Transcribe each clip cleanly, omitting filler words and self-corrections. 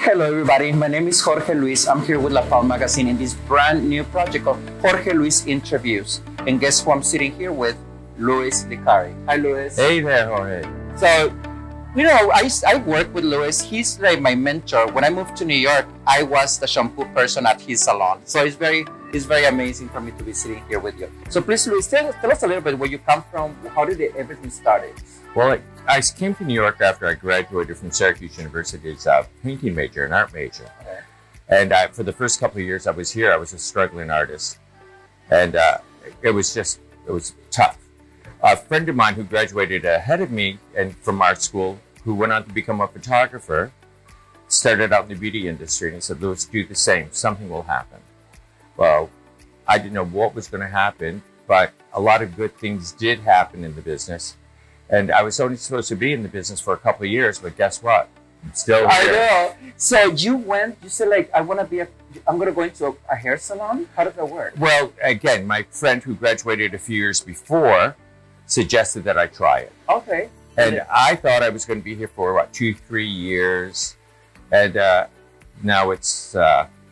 Hello everybody, my name is Jorge Luis. I'm here with Lapalme magazine in this brand new project called Jorge Luis Interviews. And guess who I'm sitting here with? Louis Licari. Hi Louis. Hey there, Jorge. So, you know, I work with Louis. He's like my mentor. When I moved to New York, I was the shampoo person at his salon. So it's very amazing for me to be sitting here with you. So please, Louis, tell us a little bit where you come from. How did everything started? Well, I came to New York after I graduated from Syracuse University as a painting major, an art major. Okay. And for the first couple of years I was here, I was a struggling artist. And it was tough. A friend of mine who graduated ahead of me and from art school, who went on to become a photographer, started out in the beauty industry, and he said, Louis, do the same. Something will happen. Well, I didn't know what was going to happen, but a lot of good things did happen in the business. And I was only supposed to be in the business for a couple of years, but guess what? I'm still here. I know. So you said like, I'm going to go into a hair salon? How did that work? Well, again, my friend who graduated a few years before suggested that I try it. Okay. And I thought I was going to be here for about 2-3 years. And now it's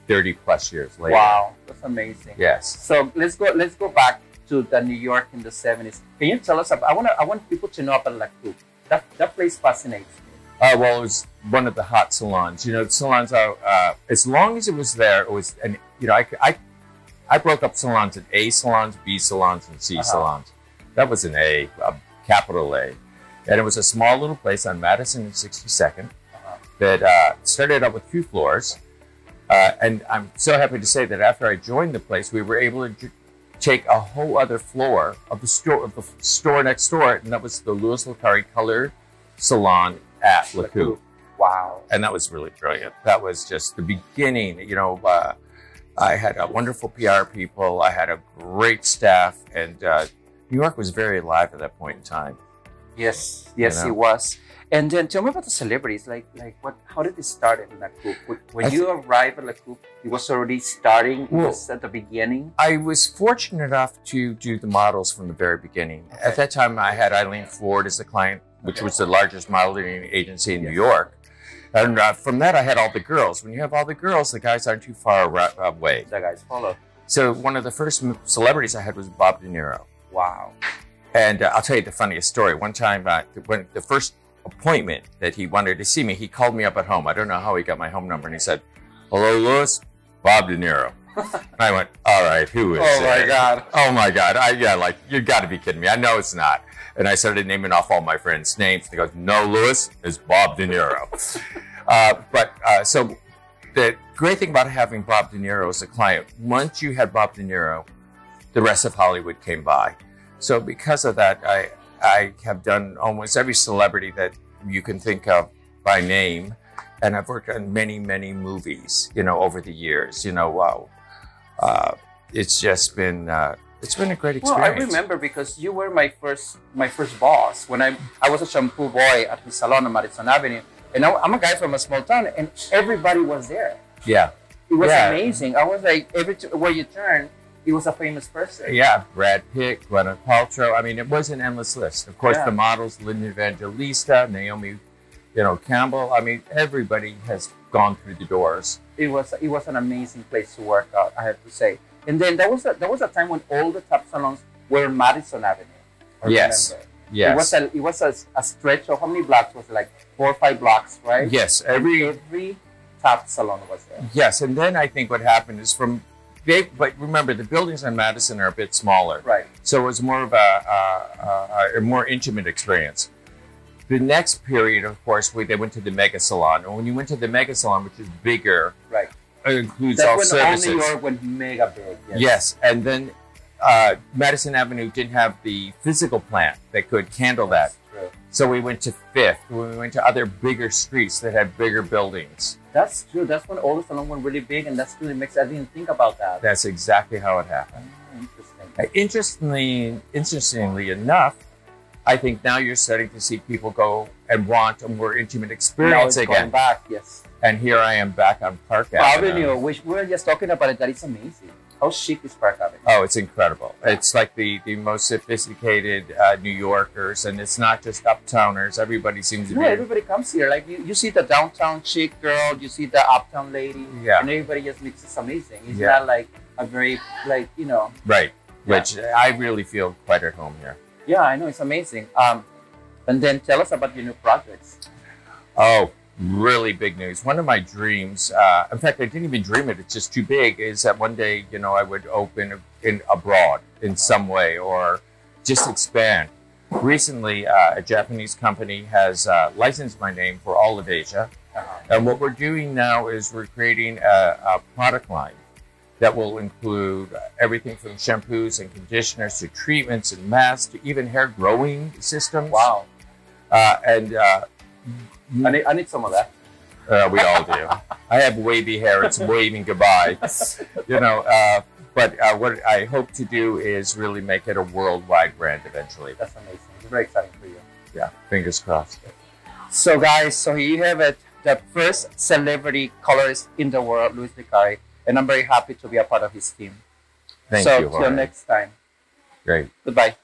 30 plus years later. Wow, that's amazing. Yes. So let's go back to the New York in the 70s. Can you tell us about, I want people to know about La Coupe. That place fascinates me. Well, it was one of the hot salons. You know, the salons are, as long as it was there, it was, and you know, I broke up salons in A salons, B salons, and C salons. That was an A capital A. And it was a small little place on Madison and 62nd that started out with 2 floors. And I'm so happy to say that after I joined the place, we were able to take a whole other floor of the store next door, and that was the Louis Licari Color Salon at La Coupe. Wow. And that was really brilliant. That was just the beginning. You know, I had a wonderful PR people. I had a great staff, and New York was very alive at that point in time. Yes, yes, it was. And then tell me about the celebrities. Like how did it start in La Coupe? When you arrived at La Coupe, it was already starting. It was at the beginning. I was fortunate enough to do the models from the very beginning. Okay. At that time, I had Eileen Ford as a client, which was the largest modeling agency in New York. And from that, I had all the girls. When you have all the girls, the guys aren't too far away. The guys follow. So one of the first celebrities I had was Bob De Niro. Wow. And I'll tell you the funniest story. One time, when the first appointment that he wanted to see me, he called me up at home. I don't know how he got my home number, and he said, "Hello, Louis, Bob De Niro." And I went, "All right, who is it?" Oh my God. Oh my God. Yeah, like, you got to be kidding me. I know it's not. And I started naming off all my friends' names. And he goes, "No, Louis, it's Bob De Niro." So the great thing about having Bob De Niro as a client, once you had Bob De Niro, the rest of Hollywood came by. So because of that, I have done almost every celebrity that you can think of by name, and I've worked on many, many movies, you know, over the years. You know, wow, it's just been a great experience. Well, I remember because you were my first boss when I was a shampoo boy at his salon on Madison Avenue, and I'm a guy from a small town, and everybody was there. Yeah, it was amazing. I was like, where you turn, he was a famous person. Yeah, Brad Pitt, Gwyneth Paltrow. I mean, it was an endless list. Of course, the models, Linda Evangelista, Naomi, you know, Campbell. I mean, everybody has gone through the doors. It was an amazing place to work out, I have to say. And then there was a time when all the top salons were on Madison Avenue. Yes. Yes. It was a stretch of how many blocks was it? Like 4 or 5 blocks, right? Yes. Every top salon was there. Yes, and then I think what happened is but remember, the buildings on Madison are a bit smaller. Right. So it was more of a more intimate experience. The next period, of course, they went to the Mega Salon. And when you went to the Mega Salon, which is bigger, right, it includes all services. That's when New York went mega big. Yes, and then Madison Avenue didn't have the physical plant that could handle that. True. So we went to Fifth. We went to other bigger streets that had bigger buildings. That's true. That's when all the salons went really big, and that's really makes. I didn't think about that. That's exactly how it happened. Interesting. Interestingly enough, I think now you're starting to see people go and want a more intimate experience again. Going back, yes. And here I am back on Park Avenue, which we were just talking about it. That is amazing. How chic is Park Avenue? Oh, it's incredible. It's like the most sophisticated New Yorkers, and it's not just uptowners. Everybody seems to be. Everybody comes here. Like you see the downtown chic girl, you see the uptown lady, yeah, and everybody just makes it amazing. It's yeah. not like a very right. Yeah. Which I really feel quite at home here. Yeah, I know, it's amazing. And then tell us about your new projects. Oh, really big news. One of my dreams, in fact, I didn't even dream it, it's just too big, is that one day, I would open abroad in some way or just expand. Recently, a Japanese company has licensed my name for all of Asia. And what we're doing now is we're creating a product line that will include everything from shampoos and conditioners to treatments and masks to even hair growing systems. Wow. I need some of that. We all do. I have wavy hair. It's waving goodbye. But what I hope to do is really make it a worldwide brand eventually. That's amazing. It's very exciting for you. Yeah, fingers crossed. So guys, so here you have it. The first celebrity colorist in the world, Louis Licari. And I'm very happy to be a part of his team. Thank you, So till next time. Great. Goodbye.